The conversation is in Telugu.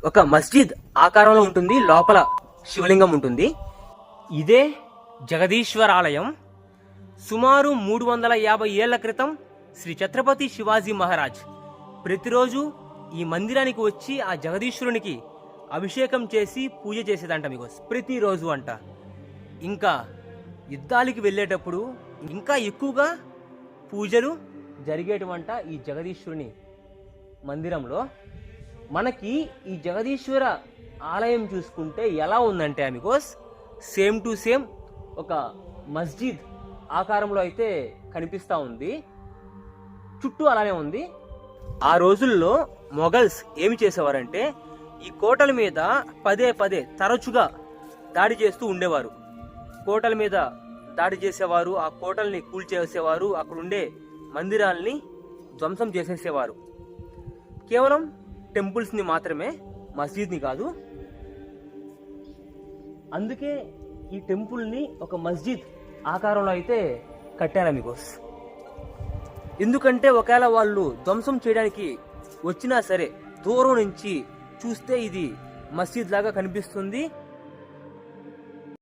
ఒక మస్జిద్ ఆకారంలో ఉంటుంది, లోపల శివలింగం ఉంటుంది. ఇదే జగదీశ్వర ఆలయం. సుమారు 350 ఏళ్ల క్రితం శ్రీ ఛత్రపతి శివాజీ మహారాజ్ ప్రతిరోజు ఈ మందిరానికి వచ్చి ఆ జగదీశ్వరునికి అభిషేకం చేసి పూజ చేసేదంట మీకు, ప్రతిరోజు అంట. ఇంకా యుద్ధాలకి వెళ్ళేటప్పుడు ఇంకా ఎక్కువగా పూజలు జరిగేటవంట ఈ జగదీశ్వరుని మందిరంలో. మనకి ఈ జగదీశ్వర ఆలయం చూసుకుంటే ఎలా ఉందంటే అమిగోస్, సేమ్ టు సేమ్ ఒక మస్జిద్ ఆకారంలో అయితే కనిపిస్తూ ఉంది. చుట్టూ అలానే ఉంది. ఆ రోజుల్లో మొఘల్స్ ఏమి చేసేవారంటే ఈ కోటల మీద పదే పదే తరచుగా దాడి చేస్తూ ఉండేవారు. కోటల మీద దాడి చేసేవారు, ఆ కోటల్ని కూల్చేసేవారు, అక్కడుండే మందిరాల్ని ధ్వంసం చేసేసేవారు. కేవలం టెంపుల్స్ని మాత్రమే, మస్జిద్ని కాదు. అందుకే ఈ టెంపుల్ని ఒక మస్జిద్ ఆకారంలో అయితే కట్టారు అమిగోస్. ఎందుకంటే ఒకవేళ వాళ్ళు ధ్వంసం చేయడానికి వచ్చినా సరే దూరం నుంచి చూస్తే ఇది మస్జిద్ లాగా కనిపిస్తుంది.